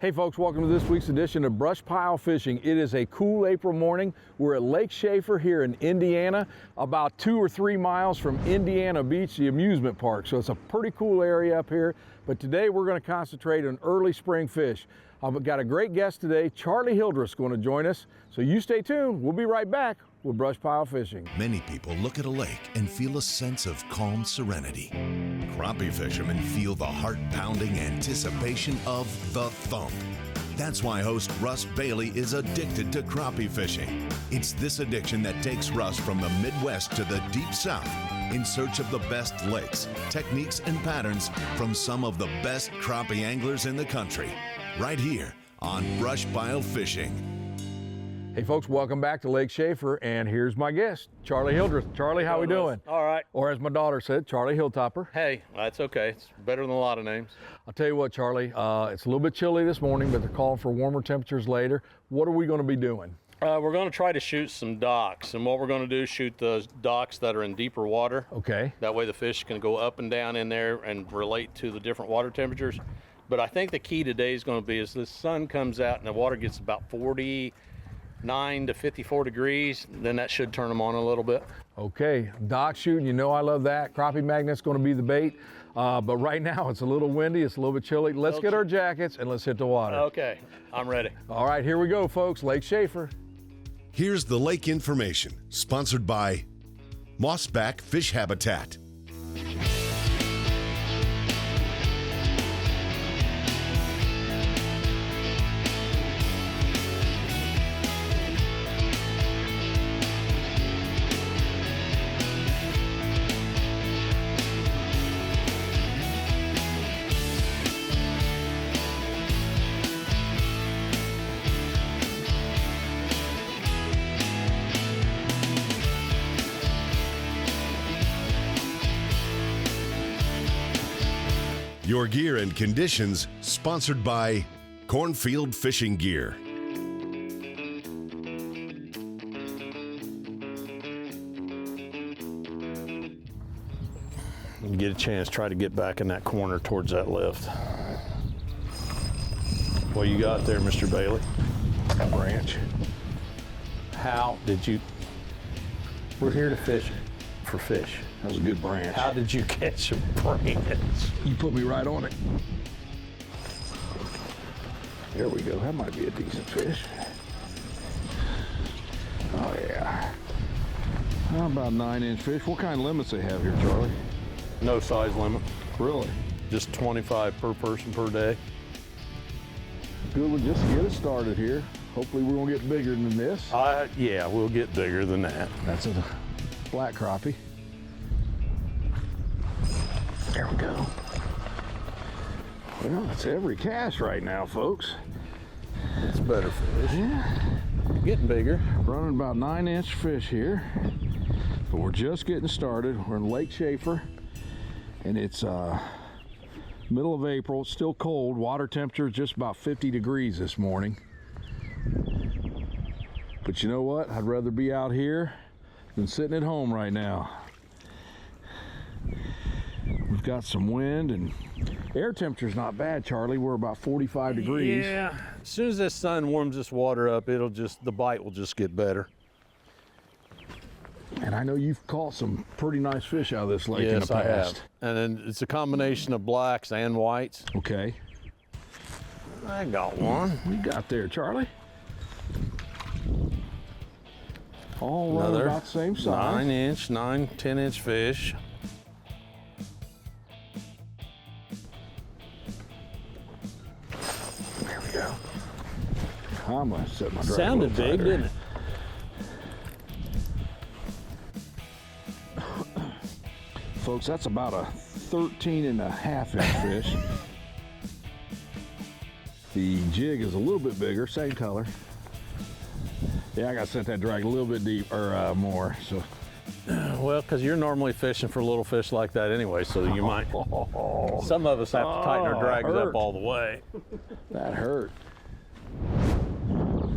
Hey folks, welcome to this week's edition of BrushPile Fishing. It is a cool April morning. We're at Lake Shafer here in Indiana, about 2 or 3 miles from Indiana Beach, the amusement park. So it's a pretty cool area up here. But today we're going to concentrate on early spring fish. I've got a great guest today. Charlie Hildreth is going to join us. So you stay tuned. We'll be right back with BrushPile Fishing. Many people look at a lake and feel a sense of calm serenity. Crappie fishermen feel the heart-pounding anticipation of the thump. That's why host Russ Bailey is addicted to crappie fishing. It's this addiction that takes Russ from the Midwest to the Deep South in search of the best lakes, techniques, and patterns from some of the best crappie anglers in the country. Right here on BrushPile Fishing. Hey folks, welcome back to Lake Shafer, and here's my guest, Charlie Hildreth. Charlie, how we doing? All right. Or as my daughter said, Charlie Hilltopper. Hey, that's okay. It's better than a lot of names. I'll tell you what, Charlie, it's a little bit chilly this morning, but they're calling for warmer temperatures later. What are we going to be doing? We're going to try to shoot some docks, and what we're going to do is shoot those docks that are in deeper water. Okay. That way the fish can go up and down in there and relate to the different water temperatures. But I think the key today is going to be as the sun comes out and the water gets about 49 to 54 degrees, then that should turn them on a little bit. Okay, dock shooting, you know I love that. Crappie magnet's going to be the bait. But right now it's a little windy, it's a little bit chilly. Let's get our jackets and let's hit the water. Okay, I'm ready. All right, here we go, folks. Lake Shafer. Here's the lake information, sponsored by Mossback Fish Habitat. Your gear and conditions, sponsored by Cornfield Fishing Gear. When you get a chance, try to get back in that corner towards that lift. What you got there, Mr. Bailey? A branch. How did you... We're here to fish for fish. That was a good branch. How did you catch a branch? You put me right on it. There we go. That might be a decent fish. Oh yeah. How about 9-inch fish? What kind of limits they have here, Charlie? No size limit. Really? Just 25 per person per day. Good one just to get us started here. Hopefully we won't get bigger than this. Yeah, we'll get bigger than that. That's a black crappie. There we go. Well, that's every cast right now, folks. It's better fish. Yeah. Getting bigger. Running about 9-inch fish here. But we're just getting started. We're in Lake Shafer, and it's middle of April. It's still cold. Water temperature is just about 50 degrees this morning. But you know what? I'd rather be out here than sitting at home right now. We've got some wind, and air temperature's not bad, Charlie. We're about 45 degrees. Yeah, as soon as the sun warms this water up, the bite will just get better. And I know you've caught some pretty nice fish out of this lake in the past. Yes, I have. And then it's a combination of blacks and whites. Okay. I got one. What you got there, Charlie? All running Another about the same size. 9-inch, 10-inch fish. There we go. I'm gonna set my drag Sounded a little big, tighter. didn't it? Folks, that's about a 13.5-inch fish. The jig is a little bit bigger, same color. Yeah, I gotta set that drag a little bit deep or more. So, Well, because you're normally fishing for little fish like that anyway, so you might. Some of us have to tighten our drags up all the way. That hurt.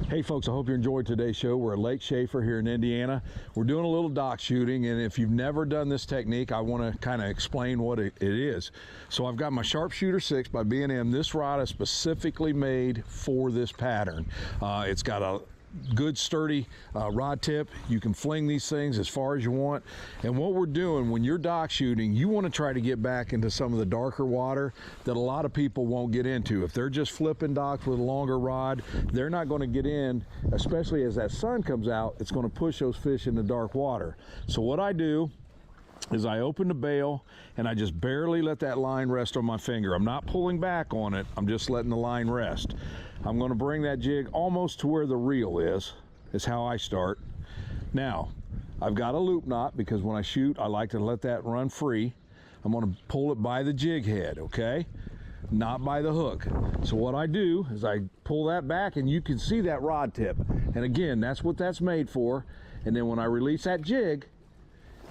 Hey folks, I hope you enjoyed today's show. We're at Lake Shafer here in Indiana. We're doing a little dock shooting, and if you've never done this technique, I want to kind of explain what it is. So I've got my Sharpshooter 6 by B&M. This rod is specifically made for this pattern. It's got a good sturdy rod tip. You can fling these things as far as you want. And what we're doing when you're dock shooting, you want to try to get back into some of the darker water that a lot of people won't get into. If they're just flipping docks with a longer rod, they're not going to get in, especially as that sun comes out. It's going to push those fish into dark water. So what I do is I open the bail and I just barely let that line rest on my finger. I'm not pulling back on it, I'm just letting the line rest. I'm going to bring that jig almost to where the reel is how I start. Now, I've got a loop knot because when I shoot, I like to let that run free. I'm going to pull it by the jig head, okay? Not by the hook. So what I do is I pull that back and you can see that rod tip. And again, that's what that's made for. And then when I release that jig,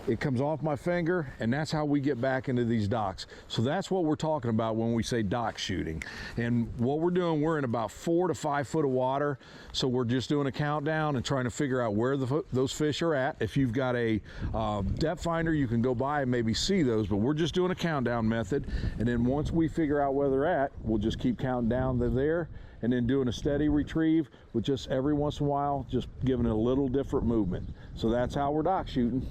it comes off my finger, and that's how we get back into these docks. So that's what we're talking about when we say dock shooting. And what we're doing, we're in about 4 to 5 foot of water. So we're just doing a countdown and trying to figure out where those fish are at. If you've got a depth finder, you can go by and maybe see those, but we're just doing a countdown method. And then once we figure out where they're at, we'll just keep counting down to there, and then doing a steady retrieve with just every once in a while, just giving it a little different movement. So that's how we're dock shooting.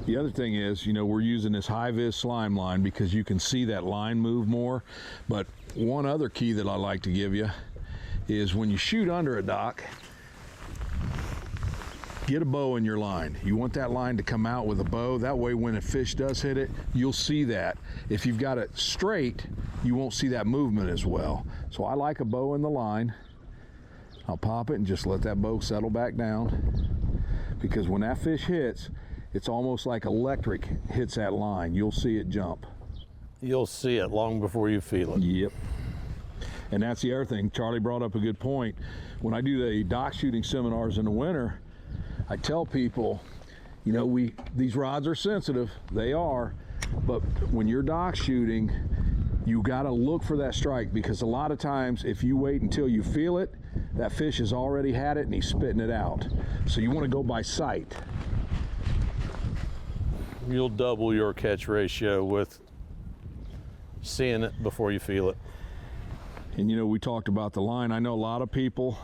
The other thing is, you know, we're using this high-vis slime line because you can see that line move more. But one other key that I like to give you is when you shoot under a dock, get a bow in your line. You want that line to come out with a bow. That way when a fish does hit it, you'll see that. If you've got it straight, you won't see that movement as well. So I like a bow in the line. I'll pop it and just let that bow settle back down. Because when that fish hits, it's almost like electric hits that line. You'll see it jump. You'll see it long before you feel it. Yep. And that's the other thing. Charlie brought up a good point. When I do the dock shooting seminars in the winter, I tell people, you know, these rods are sensitive. They are. But when you're dock shooting, you got to look for that strike, because a lot of times if you wait until you feel it, that fish has already had it and he's spitting it out. So you want to go by sight. You'll double your catch ratio with seeing it before you feel it. And you know, we talked about the line. I know a lot of people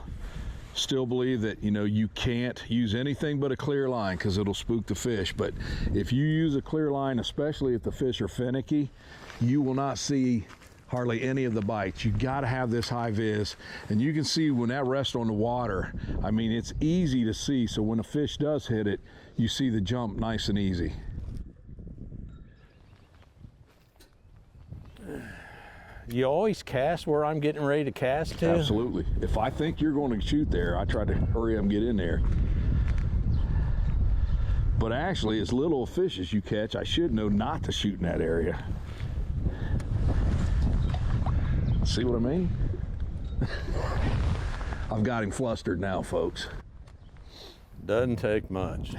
still believe that, you know, you can't use anything but a clear line because it'll spook the fish. But if you use a clear line, especially if the fish are finicky, you will not see hardly any of the bites. You got to have this high vis, and you can see when that rests on the water, I mean, it's easy to see. So when a fish does hit it, you see the jump nice and easy. You always cast where I'm getting ready to cast to? Absolutely. If I think you're going to shoot there, I try to hurry up and get in there. But actually, as little fish as you catch, I should know not to shoot in that area. See what I mean? I've got him flustered now, folks. Doesn't take much.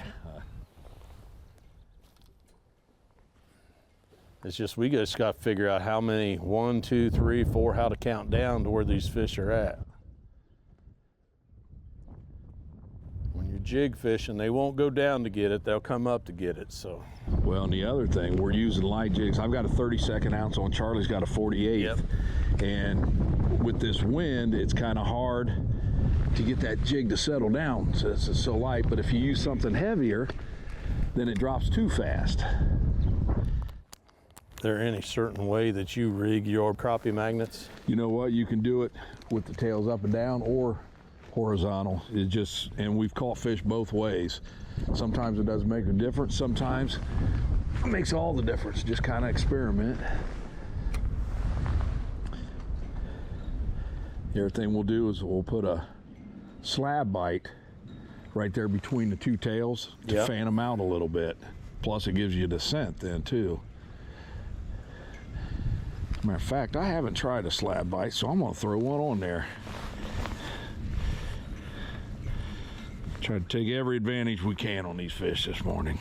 It's just, we just got to figure out how many, 1, 2, 3, 4, how to count down to where these fish are at. When you're jig fishing, they won't go down to get it, they'll come up to get it, so. Well, and the other thing, we're using light jigs. I've got a 32nd ounce on, Charlie's got a 48th. Yep. And with this wind, it's kind of hard to get that jig to settle down, so it's so light. But if you use something heavier, then it drops too fast. Is there any certain way that you rig your crappie magnets? You know what, you can do it with the tails up and down or horizontal. It just, and we've caught fish both ways. Sometimes it doesn't make a difference, sometimes it makes all the difference. Just kind of experiment. The other thing we'll do is we'll put a slab bite right there between the two tails to fan them out a little bit. Plus it gives you descent then too. Matter of fact, I haven't tried a slab bite, so I'm gonna throw one on there. Try to take every advantage we can on these fish this morning.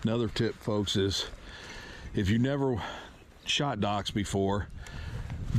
Another tip, folks, is if you never shot docks before,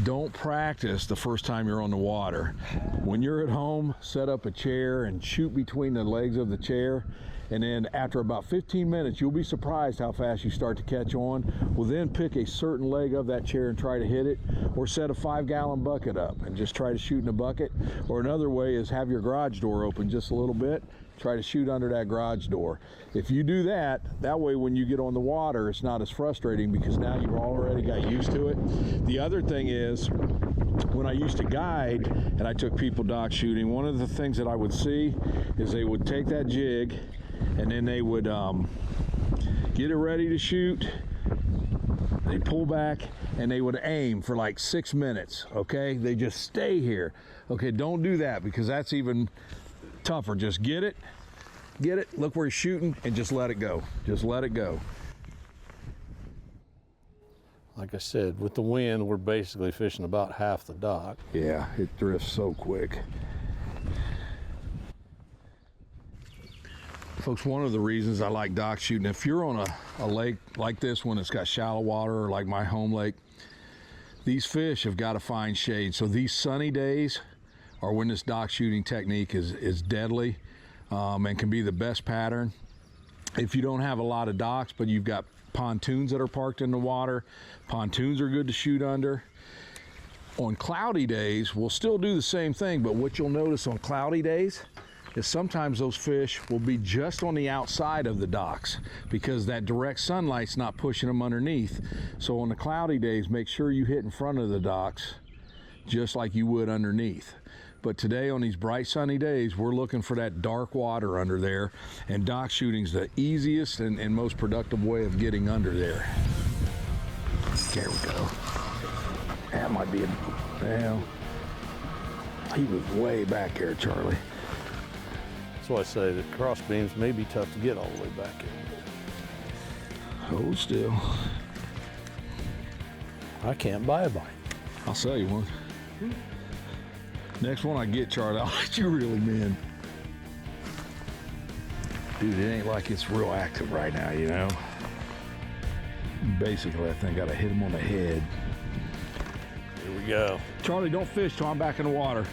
don't practice the first time you're on the water. When you're at home, set up a chair and shoot between the legs of the chair. And then after about 15 minutes, you'll be surprised how fast you start to catch on. We'll then pick a certain leg of that chair and try to hit it, or set a 5-gallon bucket up and just try to shoot in the bucket. Or another way is have your garage door open just a little bit, try to shoot under that garage door. If you do that, that way when you get on the water, it's not as frustrating because now you've already got used to it. The other thing is, when I used to guide and I took people dock shooting, one of the things that I would see is they would take that jig and then they would get it ready to shoot. They pull back and they would aim for like 6 minutes, okay? They just stay here. Okay, don't do that because that's even tougher. Just get it, look where he's shooting, and just let it go. Just let it go. Like I said, with the wind, we're basically fishing about half the dock. Yeah, it drifts so quick. Folks, one of the reasons I like dock shooting, if you're on a lake like this one that's got shallow water, or like my home lake, these fish have got to find shade. So these sunny days are when this dock shooting technique is deadly and can be the best pattern. If you don't have a lot of docks, but you've got pontoons that are parked in the water, pontoons are good to shoot under. On cloudy days, we'll still do the same thing, but what you'll notice on cloudy days is sometimes those fish will be just on the outside of the docks because that direct sunlight's not pushing them underneath. So on the cloudy days, make sure you hit in front of the docks just like you would underneath. But today on these bright sunny days, we're looking for that dark water under there, and dock shooting's the easiest and most productive way of getting under there. There we go. That might be well, he was way back there, Charlie. That's why I say the cross beams may be tough to get all the way back in. Hold still. I can't buy a bite. I'll sell you one. Next one I get, Charlie, I'll let you reel him in. Dude, it ain't like it's real active right now, you know? Basically, I think I gotta hit him on the head. Here we go. Charlie, don't fish till I'm back in the water.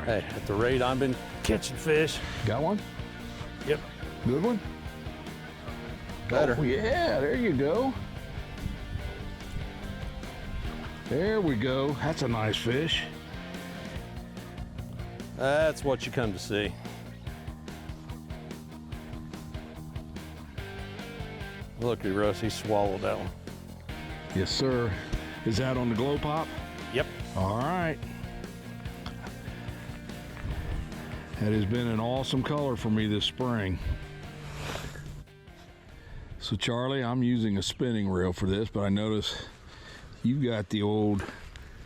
Hey, at the rate I've been catching fish. Got one? Yep. Good one? Better. Oh, yeah, there you go. There we go. That's a nice fish. That's what you come to see. Looky, Russ, he swallowed that one. Yes, sir. Is that on the glow pop? Yep. All right. That has been an awesome color for me this spring. So Charlie, I'm using a spinning reel for this, but I notice you've got the old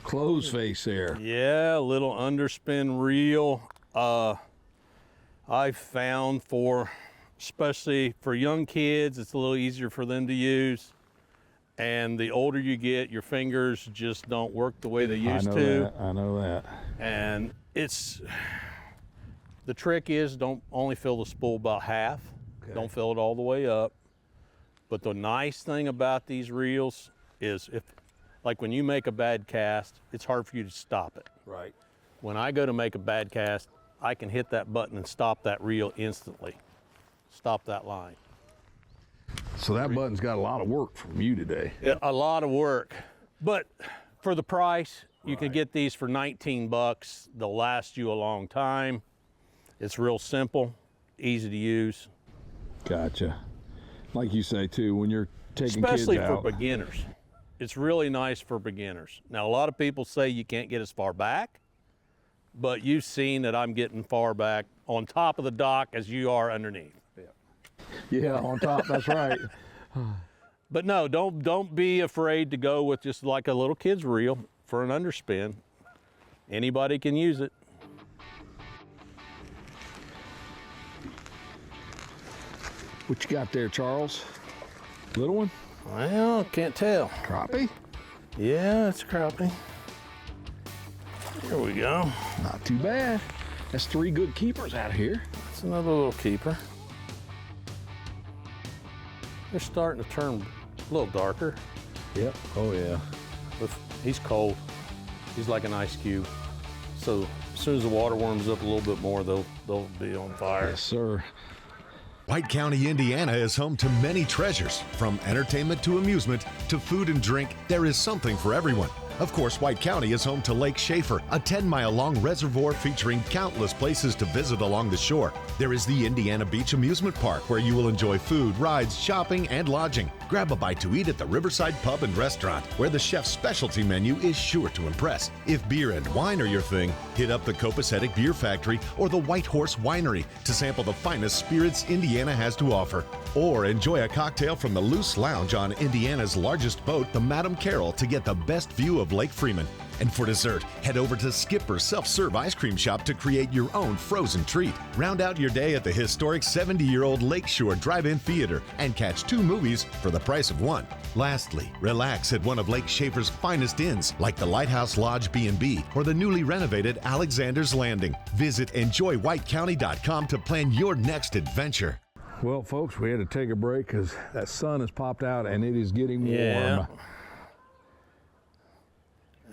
clothes face there. Yeah, a little underspin reel. I found especially for young kids, it's a little easier for them to use. And the older you get, your fingers just don't work the way they used to. I know that. And the trick is don't only fill the spool about half. Okay. Don't fill it all the way up. But the nice thing about these reels is like when you make a bad cast, it's hard for you to stop it. Right. When I go to make a bad cast, I can hit that button and stop that reel instantly. Stop that line. So that button's got a lot of work from you today. Yeah, a lot of work. But for the price, you can get these for 19 bucks. They'll last you a long time. It's real simple, easy to use. Gotcha. Like you say too, when you're taking especially kids out. for beginners. It's really nice for beginners. Now, a lot of people say you can't get as far back, but you've seen that I'm getting far back on top of the dock as you are underneath. Yeah, on top, that's right. But no, don't be afraid to go with just like a little kid's reel for an underspin. Anybody can use it. What you got there, Charles? Little one? Well, can't tell. Crappie? Yeah, it's a crappie. Here we go. Not too bad. That's 3 good keepers out here. That's another little keeper. They're starting to turn a little darker. Yep. Oh yeah. He's cold. He's like an ice cube. So as soon as the water warms up a little bit more, they'll be on fire. Yes, sir. White County, Indiana is home to many treasures. From entertainment to amusement to food and drink, there is something for everyone. Of course, White County is home to Lake Shafer, a 10-mile-long reservoir featuring countless places to visit along the shore. There is the Indiana Beach Amusement Park, where you will enjoy food, rides, shopping, and lodging. Grab a bite to eat at the Riverside Pub and Restaurant, where the chef's specialty menu is sure to impress. If beer and wine are your thing, hit up the Copacetic Beer Factory or the White Horse Winery to sample the finest spirits Indiana has to offer. Or enjoy a cocktail from the Loose Lounge on Indiana's largest boat, the Madam Carroll, to get the best view of Lake Freeman. And for dessert, head over to Skipper's Self-Serve Ice Cream Shop to create your own frozen treat. Round out your day at the historic 70-year-old Lakeshore Drive-In Theater and catch 2 movies for the price of 1. Lastly, relax at one of Lake Shafer's finest inns, like the Lighthouse Lodge B&B or the newly renovated Alexander's Landing. Visit enjoywhitecounty.com to plan your next adventure. Well, folks, we had to take a break because that sun has popped out and it is getting warm. Yeah.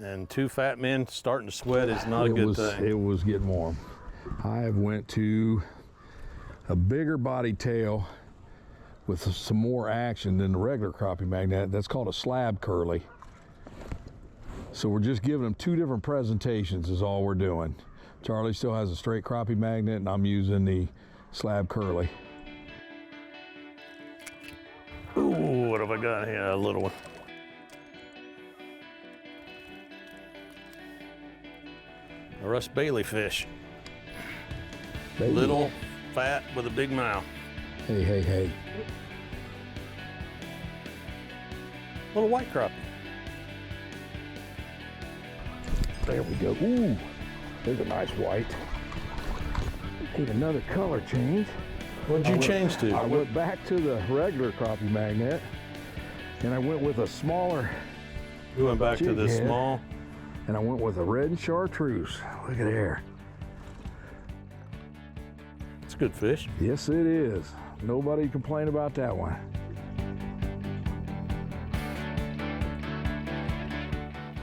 And 2 fat men starting to sweat is not a good thing. It was getting warm. I have went to a bigger body tail with some more action than the regular crappie magnet. That's called a slab curly. So we're just giving them 2 different presentations is all we're doing. Charlie still has a straight crappie magnet and I'm using the slab curly. Ooh, what have I got here? A little one. A Russ Bailey fish. Baby. Little, fat, with a big mouth. Hey, hey, hey. Little white crappie. There we go. Ooh, there's a nice white. Need another color change. What'd you change to? I went back to the regular crappie magnet and I went with a smaller. You went back to this jig head, small? and I went with a red chartreuse. Look at there. It's a good fish. Yes, it is. Nobody complain about that one.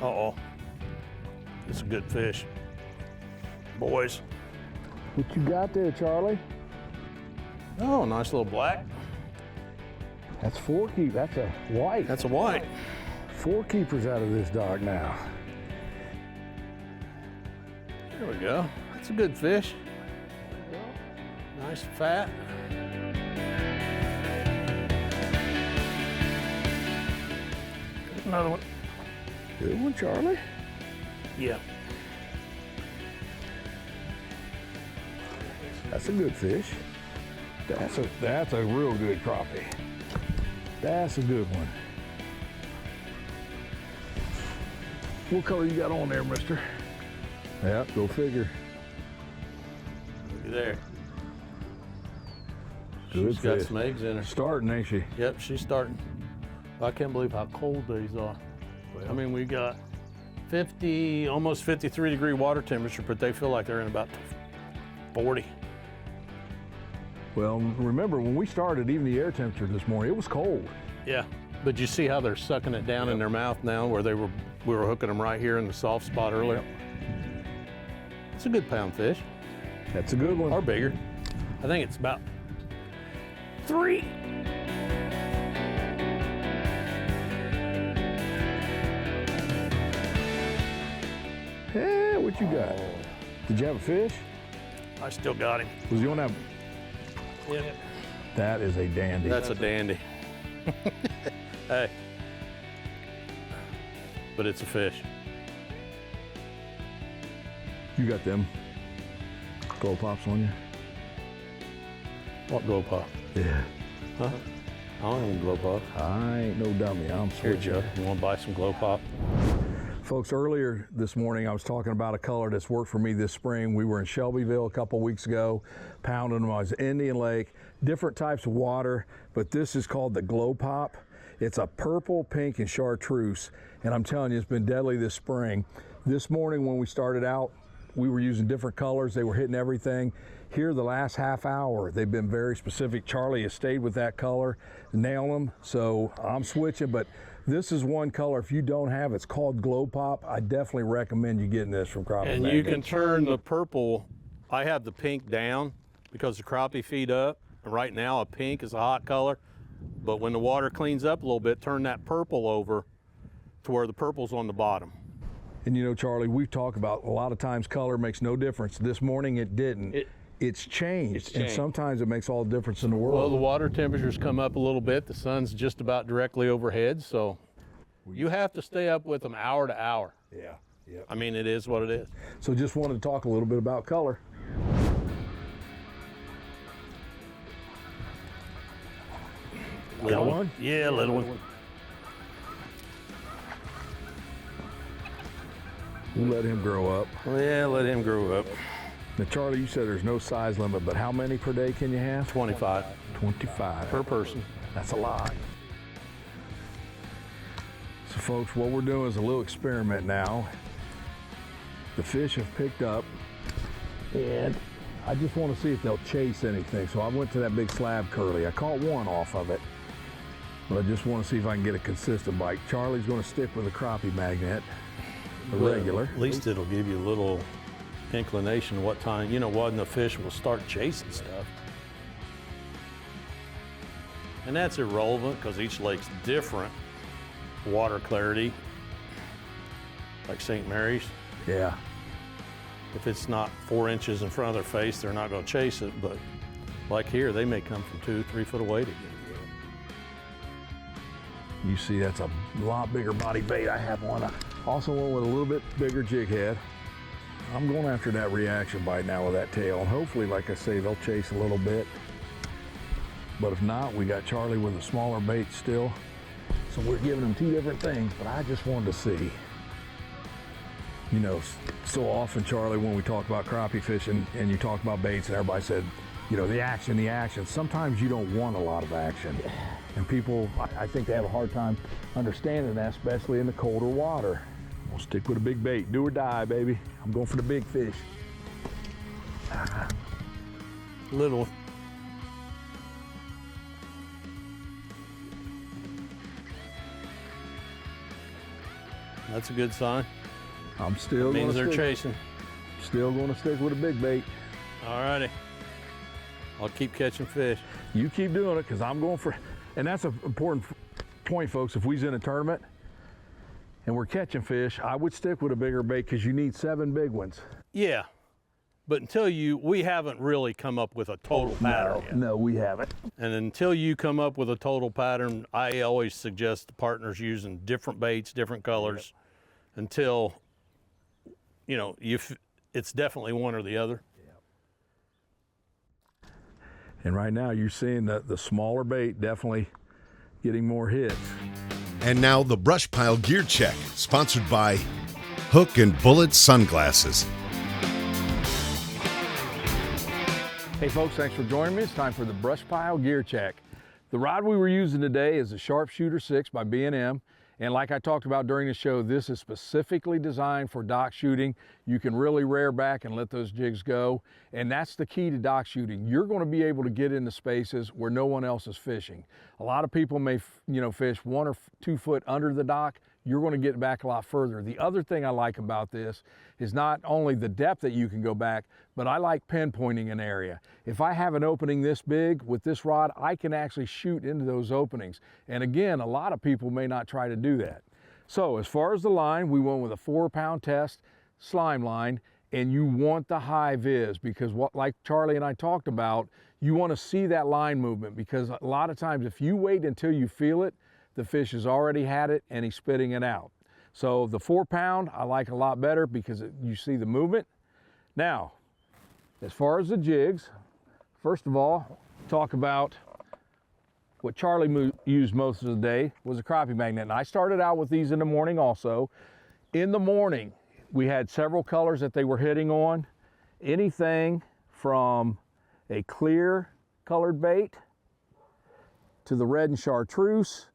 Uh-oh. It's a good fish. Boys. What you got there, Charlie? Oh, nice little black. That's 4 keep. That's a white. That's a white. 4 keepers out of this dog now. There we go. That's a good fish. Nice fat. There's another one. Good one, Charlie. Yeah. That's a good fish. That's a real good crappie. That's a good one. What color you got on there, mister? Yep, go figure. Look there. Good She's got fish. some eggs in her. Starting, ain't she? Yep, she's starting. I can't believe how cold these are. I mean, we got 50, almost 53 degree water temperature, but they feel like they're in about 40. Well, remember when we started, even the air temperature this morning, it was cold. Yeah, but you see how they're sucking it down in their mouth now, where we were hooking them right here in the soft spot earlier. It's a good pound fish, That's a good one. or bigger. I think it's about 3. Hey, what you got? Did you have a fish? I still got him. Was you on that? Yeah. That is a dandy. That's a dandy. Hey. But it's a fish. You got them glow pops on you? What glow pop? Yeah. Huh? I don't have any glow pop. I ain't no dummy. I'm Here, switching. Joe. You want to buy some glow pop? Folks, earlier this morning I was talking about a color that's worked for me this spring. We were in Shelbyville a couple weeks ago, pounding them. I was Indian Lake, different types of water, but this is called the Glow Pop. It's a purple, pink, and chartreuse, and I'm telling you, it's been deadly this spring. This morning when we started out, we were using different colors. They were hitting everything. Here, the last half hour, they've been very specific. Charlie has stayed with that color, nail them. So I'm switching, but this is one color. If you don't have it, it's called Glow Pop. I definitely recommend you getting this from Crappie. And you can turn the purple. I have the pink down because the crappie feed up. And right now, a pink is a hot color. But when the water cleans up a little bit, turn that purple over to where the purple's on the bottom. And you know, Charlie, we've talked about a lot of times color makes no difference. This morning it didn't. It's changed. And sometimes it makes all the difference in the world. Well, the water temperatures come up a little bit. The sun's just about directly overhead, so you have to stay up with them hour to hour. Yeah. I mean, it is what it is. So just wanted to talk a little bit about color. Little one? Yeah, little one. We'll let him grow up. Yeah, let him grow up. Now, Charlie, you said there's no size limit, but how many per day can you have? 25 25 per person. That's a lot. So folks, what we're doing is a little experiment now. The fish have picked up, and I just want to see if they'll chase anything. So I went to that big slab curly. I caught one off of it, but I just want to see if I can get a consistent bite. Charlie's going to stick with a crappie magnet, the regular. At least it'll give you a little inclination what time, you know, when the fish will start chasing stuff. And that's irrelevant because each lake's different. Water clarity, like St. Mary's. Yeah. If it's not 4 inches in front of their face, they're not going to chase it. But like here, they may come from 2-3 foot away to get it. You see, that's a lot bigger body bait. I have one. I also went with a little bit bigger jig head. I'm going after that reaction bite now with that tail. And hopefully, like I say, they'll chase a little bit. But if not, we got Charlie with a smaller bait still. So we're giving them two different things, but I just wanted to see. You know, so often, Charlie, when we talk about crappie fishing and you talk about baits and everybody said, you know, the action. Sometimes you don't want a lot of action. And people, I think they have a hard time understanding that, especially in the colder water. We'll stick with a big bait, do or die, baby. I'm going for the big fish. Little. That's a good sign. I'm still Means going to they're chasing. Still going to stick with a big bait. All righty. I'll keep catching fish. You keep doing it, because I'm going for, and that's an important point, folks. If we's in a tournament and we're catching fish, I would stick with a bigger bait because you need 7 big ones. Yeah, but we haven't really come up with a total pattern yet. No, we haven't. And until you come up with a total pattern, I always suggest the partners using different baits, different colors, until, you know, it's definitely one or the other. And right now you're seeing the smaller bait definitely getting more hits. And now the BrushPile Gear Check, sponsored by Hook and Bullet Sunglasses. Hey folks, thanks for joining me. It's time for the BrushPile Gear Check. The rod we were using today is the Sharpshooter 6 by B&M. And like I talked about during the show, this is specifically designed for dock shooting. You can really rear back and let those jigs go. And that's the key to dock shooting. You're going to be able to get into spaces where no one else is fishing. A lot of people may, fish 1 or 2 foot under the dock. You're going to get back a lot further. The other thing I like about this is not only the depth that you can go back, but I like pinpointing an area. If I have an opening this big with this rod, I can actually shoot into those openings. And again, a lot of people may not try to do that. So as far as the line, we went with a 4-pound test slime line, and you want the high vis because like Charlie and I talked about, you want to see that line movement, because a lot of times if you wait until you feel it, the fish has already had it and he's spitting it out. So the 4-pound I like a lot better because you see the movement. Now, as far as the jigs, first of all, talk about what Charlie used most of the day was a crappie magnet. And I started out with these in the morning also. In the morning, we had several colors that they were hitting on. Anything from a clear colored bait to the red and chartreuse,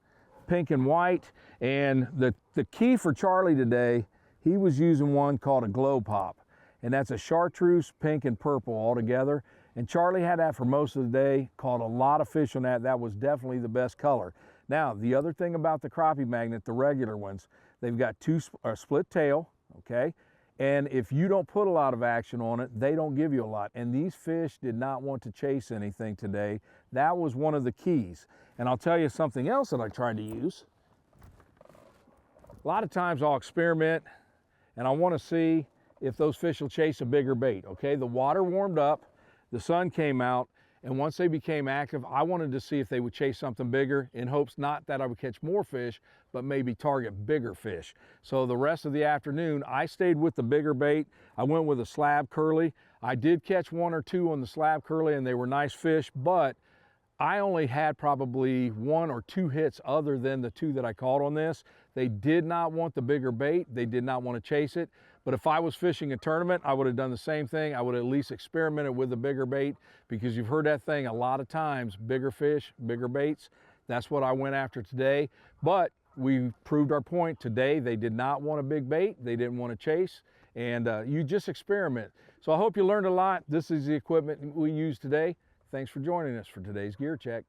pink and white. And the key for Charlie today, he was using one called a Glow Pop. and that's a chartreuse, pink, and purple all together. And Charlie had that for most of the day, caught a lot of fish on that. That was definitely the best color. Now, the other thing about the crappie magnet, the regular ones, they've got split tail, okay? And if you don't put a lot of action on it, they don't give you a lot. And these fish did not want to chase anything today. That was one of the keys. And I'll tell you something else that I tried to use. A lot of times I'll experiment and I want to see if those fish will chase a bigger bait, okay? The water warmed up, the sun came out, and once they became active, I wanted to see if they would chase something bigger in hopes not that I would catch more fish, but maybe target bigger fish. So the rest of the afternoon, I stayed with the bigger bait. I went with a slab curly. I did catch 1 or 2 on the slab curly and they were nice fish, but I only had probably 1 or 2 hits other than the 2 that I caught on this. They did not want the bigger bait. They did not want to chase it. But if I was fishing a tournament, I would have done the same thing. I would at least experimented with the bigger bait, because you've heard that thing a lot of times, bigger fish, bigger baits. That's what I went after today. But we proved our point today. They did not want a big bait. They didn't want to chase. And you just experiment. So I hope you learned a lot. This is the equipment we used today. Thanks for joining us for today's Gear Check.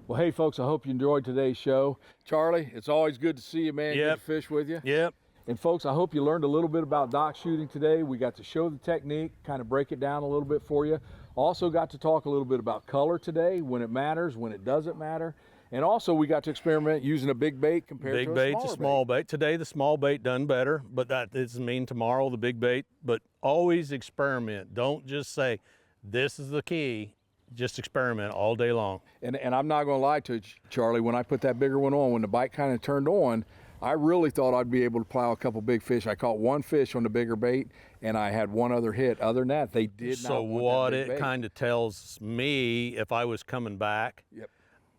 Well, hey folks, I hope you enjoyed today's show. Charlie, it's always good to see you, man. Yep. Good to fish with you. Yep. And folks, I hope you learned a little bit about dock shooting today. We got to show the technique, kind of break it down a little bit for you. Also got to talk a little bit about color today, when it matters, when it doesn't matter. And also we got to experiment using a big bait compared to a smaller bait. Big bait to small bait. Today the small bait done better, but that doesn't mean tomorrow the big bait. But always experiment. Don't just say, this is the key. Just experiment all day long. And I'm not gonna lie to you, Charlie, when I put that bigger one on, when the bite kind of turned on, I really thought I'd be able to plow a couple big fish. I caught 1 fish on the bigger bait, and I had 1 other hit. Other than that, they did not want what that big it bait. kind of tells me, if I was coming back, Yep.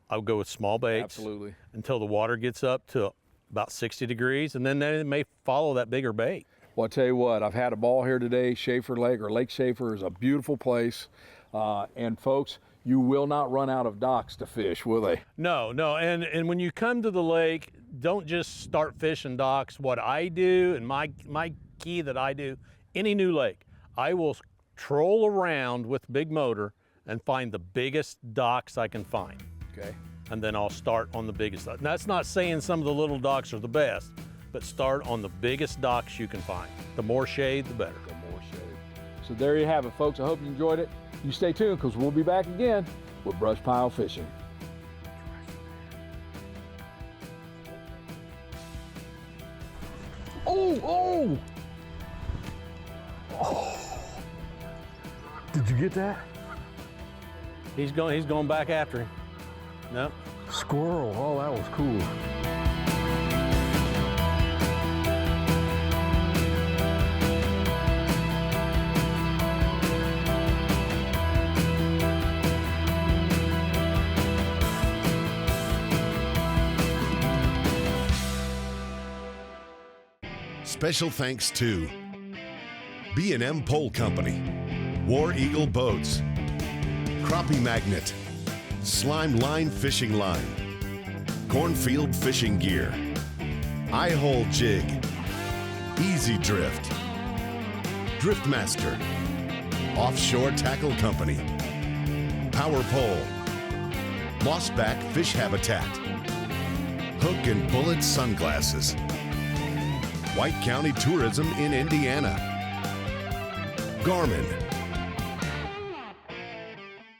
I would go with small baits. Absolutely. Until the water gets up to about 60 degrees, and then they may follow that bigger bait. Well, I'll tell you what, I've had a ball here today. Shafer Lake, or Lake Shafer, is a beautiful place. And folks, you will not run out of docks to fish, will they? No, and when you come to the lake, don't just start fishing docks. What I do, and my key that I do, any new lake, I will troll around with big motor and find the biggest docks I can find. Okay. And then I'll start on the biggest dock. That's not saying some of the little docks are the best, but start on the biggest docks you can find. The more shade, the better. The more shade. So there you have it, folks. I hope you enjoyed it. You stay tuned, because we'll be back again with BrushPile Fishing. Oh! Did you get that? He's going back after him. No. Squirrel. Oh, that was cool. Special thanks to B&M Pole Company, War Eagle Boats, Crappie Magnet, Slime Line Fishing Line, Cornfield Fishing Gear, Eye-Hole Jig, Easy Drift, Driftmaster, Offshore Tackle Company, Power Pole, Mossback Fish Habitat, Hook and Bullet Sunglasses, White County Tourism in Indiana, Garmin,